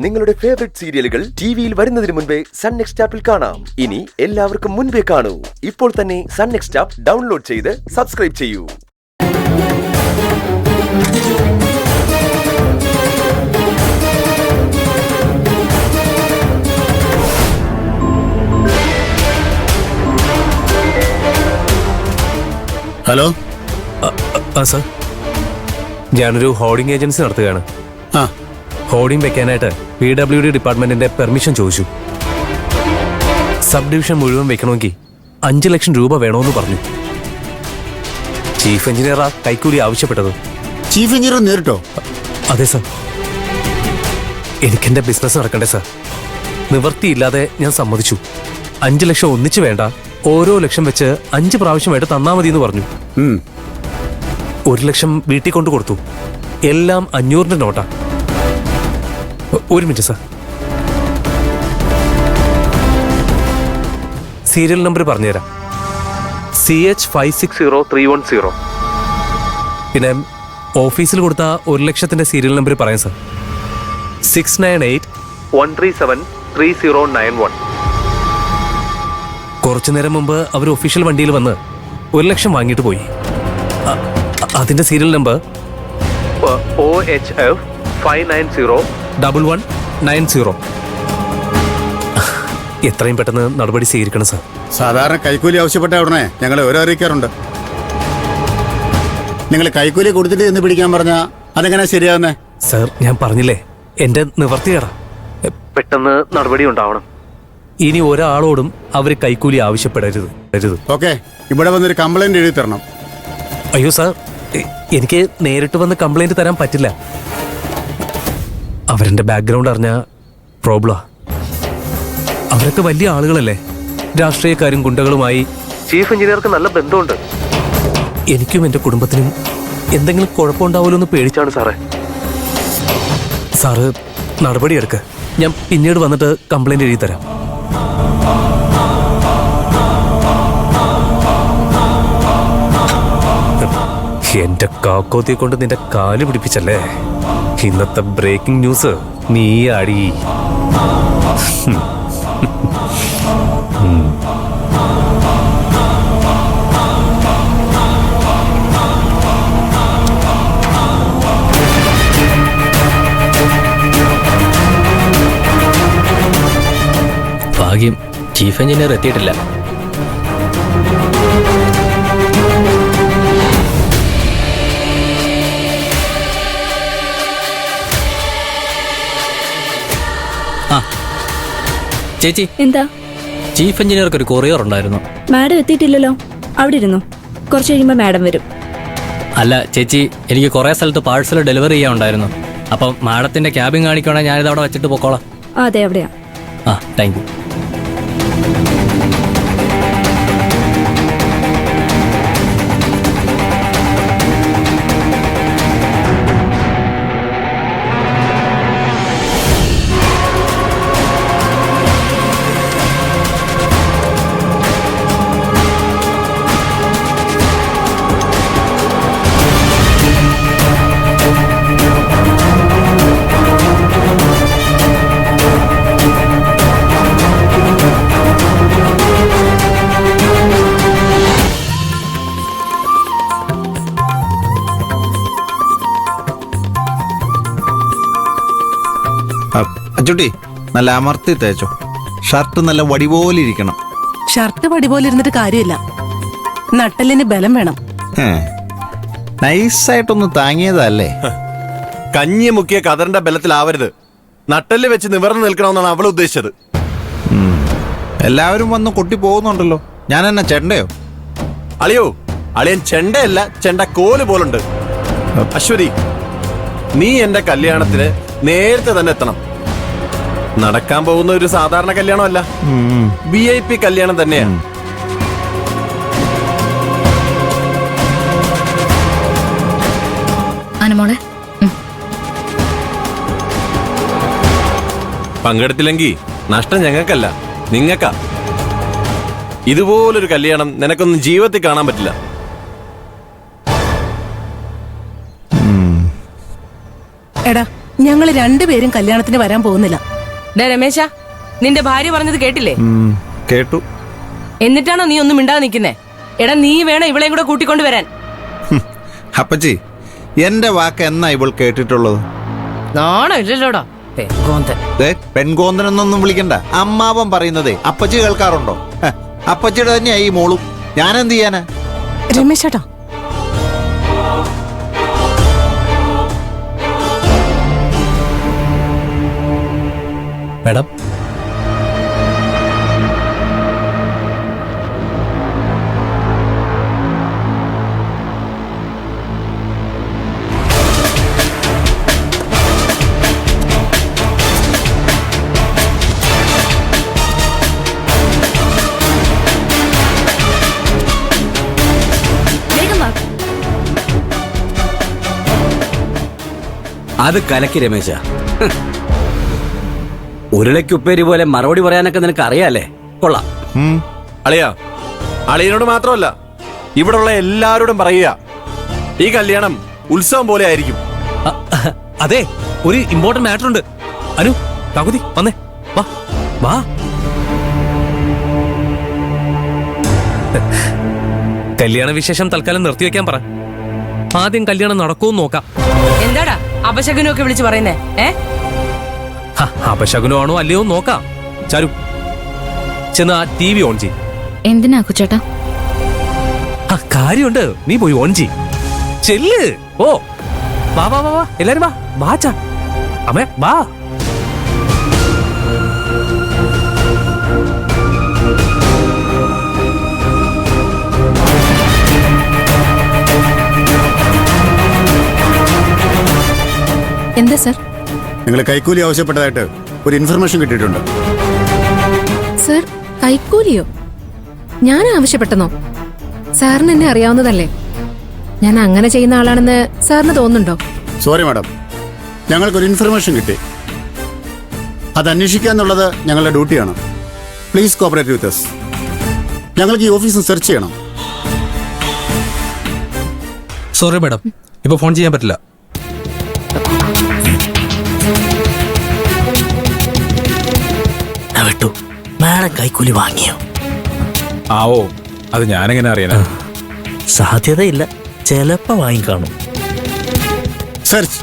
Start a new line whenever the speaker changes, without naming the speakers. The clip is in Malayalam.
നിങ്ങളുടെ ഫേവറേറ്റ് സീരിയലുകൾ ടിവിയിൽ വരുന്നതിന് മുൻപേ സൺ നെക്സ്റ്റ് ആപ്പിൽ കാണാം. ഇനി എല്ലാവർക്കും മുൻപേ കാണൂ. ഇപ്പോൾ തന്നെ സൺ നെക്സ്റ്റ് ആപ്പ് ഡൗൺലോഡ് ചെയ്ത് സബ്സ്ക്രൈബ് ചെയ്യൂ.
ഹലോ
സർ, ഞാനൊരു ഹോർഡിംഗ് ഏജൻസി നടത്തുകയാണ്.
ആ
ഹോർഡിംഗ് വെക്കാനായിട്ട് PWD ഡിപ്പാർട്ട്മെന്റിന്റെ പെർമിഷൻ ചോദിച്ചു. സബ് ഡിവിഷൻ മുഴുവൻ വെക്കണമെങ്കിൽ 5 ലക്ഷം രൂപ വേണമെന്ന് പറഞ്ഞു. ചീഫ് എഞ്ചിനീയറാ കൈക്കൂലി ആവശ്യപ്പെട്ടത്.
ചീഫ് എഞ്ചിനീയർ നേരിട്ടോ?
അതെ സർ, എനിക്കെന്റെ ബിസിനസ് നടക്കണ്ടേ സർ. നിവർത്തിയില്ലാതെ ഞാൻ സമ്മതിച്ചു. 5 ലക്ഷം ഒന്നിച്ചു വേണ്ട, ഓരോ ലക്ഷം വെച്ച് 5 പ്രാവശ്യമായിട്ട് തന്നാ മതി എന്ന് പറഞ്ഞു. 1 ലക്ഷം വീട്ടിൽ കൊണ്ട് കൊടുത്തു. എല്ലാം 500-ന്റെ നോട്ടാ. ഒരു മിനിറ്റ് സർ, സീരിയൽ നമ്പർ പറഞ്ഞുതരാം. CH560310. പിന്നെ ഓഫീസിൽ കൊടുത്ത 1 ലക്ഷത്തിന്റെ സീരിയൽ നമ്പർ പറയാം സർ. 6981373091. കുറച്ചു നേരം മുമ്പ് അവർ ഒഫീഷ്യൽ വണ്ടിയിൽ വന്ന് 1 ലക്ഷം വാങ്ങിയിട്ട് പോയി. അതിന്റെ സീരിയൽ നമ്പർ OHF 5901190. എത്രയും പെട്ടെന്ന് നടപടി സ്വീകരിക്കണം സർ.
സാധാരണ കൈക്കൂലി ആവശ്യപ്പെട്ട ഉടനെ ഞങ്ങൾ ഓരോ അറിയിക്കാറുണ്ട്. നിങ്ങൾ കൈക്കൂലി കൊടുത്തിട്ട് എന്ന് പിടിക്കാൻ പറഞ്ഞാ അതെങ്ങനെ ശരിയാവുന്നേ?
സർ, ഞാൻ പറഞ്ഞില്ലേ, എന്റെ നിവർത്തിയേടാ. പെട്ടെന്ന് നടപടി ഉണ്ടാവണം. ഇനി ഒരാളോടും അവര് കൈക്കൂലി ആവശ്യപ്പെടരുത്.
ഓക്കെ, ഇവിടെ വന്നൊരു കംപ്ലൈന്റ് എഴുതി തരണം.
അയ്യോ സാർ, എനിക്ക് നേരിട്ട് വന്ന് കംപ്ലൈന്റ് തരാൻ പറ്റില്ല. അവരെന്റെ ബാക്ക്ഗ്രൗണ്ട് അറിഞ്ഞ പ്രോബ്ലമാ. അവരൊക്കെ വലിയ ആളുകളല്ലേ, രാഷ്ട്രീയക്കാരും ഗുണ്ടകളുമായി ചീഫ് എഞ്ചിനീയർക്ക് നല്ല ബന്ധമുണ്ട്. എനിക്കും എന്റെ കുടുംബത്തിനും എന്തെങ്കിലും കുഴപ്പമുണ്ടാവുമല്ലോ എന്ന് പേടിച്ചാണ് സാറേ. സാറ് നടപടിയെടുക്ക്, ഞാൻ പിന്നീട് വന്നിട്ട് കംപ്ലൈന്റ് എഴുതി തരാം. എന്റെ കാക്കോത്തിയെ കൊണ്ട് നിന്റെ കാല് പിടിപ്പിച്ചല്ലേ. ഇന്നത്തെ ബ്രേക്കിംഗ് ന്യൂസ് നീ അടി.
ഭാഗ്യം, ചീഫ് എഞ്ചിനീയർ എത്തിയിട്ടില്ല. ചേച്ചി,
എന്താ?
ചീഫ് എഞ്ചിനീയർക്ക് ഒരു കൊറിയർ ഉണ്ടായിരുന്നു.
മാഡം എത്തിയിട്ടില്ലല്ലോ. അവിടെ ഇരുന്നു, കുറച്ച് കഴിയുമ്പോൾ മാഡം വരും.
അല്ല ചേച്ചി, എനിക്ക് കുറെ സ്ഥലത്ത് പാഴ്സൽ ഡെലിവറി ചെയ്യാനുണ്ടായിരുന്നു. അപ്പം മാഡത്തിന്റെ ക്യാബിൻ കാണിക്കുകയാണെങ്കിൽ ഞാനിത് അവിടെ വെച്ചിട്ട് പൊക്കോളാം.
അതെ, അവിടെയാ.
Thank you.
അച്ചുട്ടി, നല്ല അമർത്തി തേച്ചോ. ഷർട്ട് നല്ല വടി പോലെ ഇരിക്കണം.
ഷർട്ട് വടി പോലെ ഇരുന്നിട്ട് കാര്യമില്ല, നട്ടലിന് ബലം വേണം.
നൈസായിട്ടൊന്ന് താങ്ങിയതല്ലേ.
കഞ്ഞി മുക്കിയ കതറിന്റെ ബലത്തിലാവരുത്, നട്ടല് വെച്ച് നിവർന്നു നിൽക്കണമെന്നാണ് അവൾ ഉദ്ദേശിച്ചത്.
എല്ലാവരും വന്ന് കൊട്ടി പോകുന്നുണ്ടല്ലോ, ഞാൻ എന്നാ ചെണ്ടയോ?
അളിയോ, അളിയൻ ചെണ്ടയല്ല, ചെണ്ട കോല് പോലുണ്ട്. അശ്വതി, നീ എന്റെ കല്യാണത്തിന് നേരത്തെ തന്നെ എത്തണം. നടക്കാൻ പോകുന്ന ഒരു സാധാരണ കല്യാണമല്ല, VIP കല്യാണം തന്നെയാണ്. പങ്കെടുത്തില്ലെങ്കിൽ നഷ്ടം ഞങ്ങൾക്കല്ല, നിങ്ങൾക്കാ. ഇതുപോലൊരു കല്യാണം നിനക്കൊന്നും ജീവിതത്തിൽ കാണാൻ പറ്റില്ല.
എടാ, ഞങ്ങൾ രണ്ടുപേരും കല്യാണത്തിന് വരാൻ പോകുന്നില്ല.
ഡേ രമേശ, നിന്റെ ഭാര്യ പറഞ്ഞത് കേട്ടില്ലേ?
കേട്ടു.
എന്നിട്ടാണോ നീ ഒന്നും മിണ്ടാതെ നിൽക്കുന്നേ? എടാ, നീ വേണം ഇവളെയും കൂടെ കൂട്ടിക്കൊണ്ടുവരാൻ.
അപ്പച്ചി, എന്റെ വാക്ക് എന്നാ ഇവൾ കേട്ടിട്ടുള്ളത്?
നാണോ ഇല്ലല്ലോടാ പെങ്കോന്തൻ.
പെൺകോന്തനെന്നൊന്നും വിളിക്കണ്ട. അമ്മാവൻ പറയുന്നതേ അപ്പച്ചി കേൾക്കാറുണ്ടോ? അപ്പച്ചിയുടെ തന്നെയാ ഈ മോളും. ഞാനെന്ത് ചെയ്യാനാ?
രമേശേട്ടാ,
മാഡം,
വേഗം വാ.
അത് കലക്കി രമേശ. ഉരുളയ്ക്കുപ്പേരി പോലെ മറുപടി പറയാനൊക്കെ നിനക്ക് അറിയാലേ? കൊള്ളാം.
അളിയാ, അളിയനോട് മാത്രമല്ല ഇവിടെയുള്ള എല്ലാവരോടും പറയുക, ഈ കല്യാണം ഉത്സവം പോലെ ആയിരിക്കും.
അതെ, ഒരു ഇമ്പോർട്ടന്റ് മാറ്റർ ഉണ്ട്. അനു, പകുതി വന്നേ, വാ വാ. കല്യാണ വിശേഷം തൽക്കാലം നിർത്തിവെക്കാൻ പറ. ആദ്യം കല്യാണം നടക്കുമെന്ന് നോക്കാം.
എന്താടാ അപശകനൊക്കെ വിളിച്ചു പറയുന്നേ?
അപശകുനമാണോ അല്ലയോ നോക്കാം. ചാരു, ചെന്ന് ആ TV ഓൺ ചെയ്.
എന്തിനാ കുച്ചേട്ടാ?
കാര്യമുണ്ട്, നീ പോയി ഓൺ ചെയ്. ചെല്ല്. ഓ, വാ വാ വാ വാ, എല്ലാരും വാ. വാച്ചാ അമ്മേ, വാ.
എന്താ സർ?
നിങ്ങൾ കൈക്കൂലി ആവശ്യപ്പെട്ടതായിട്ട് ഒരു ഇൻഫർമേഷൻ കിട്ടിയിട്ടുണ്ട്.
സർ, കൈക്കൂലിയോ? ഞാൻ ആവശ്യപ്പെട്ടെന്നോ? സാറിന് എന്നെ അറിയാവുന്നതല്ലേ? ഞാൻ അങ്ങനെ ചെയ്യുന്ന ആളാണെന്ന് സാറിന് തോന്നുന്നുണ്ടോ?
സോറി മാഡം, ഞങ്ങൾക്കൊരു ഇൻഫർമേഷൻ കിട്ടി. അത് അന്വേഷിക്കുക എന്നുള്ളത് ഞങ്ങളുടെ ഡ്യൂട്ടിയാണ്. Please cooperate with us. ഞങ്ങൾക്ക് ഈ ഓഫീസ് സെർച്ച് ചെയ്യണം.
സോറി മാഡം, ഇപ്പൊ ഫോൺ ചെയ്യാൻ പറ്റില്ല.
വിട്ടു. മാഡം കൈക്കൂലി വാങ്ങിയോ?
ആവോ, അത് ഞാനെങ്ങനെ അറിയാനാ?
സാധ്യതയില്ല, ചിലപ്പോ വാങ്ങിക്കാണും.
സെർച്ച്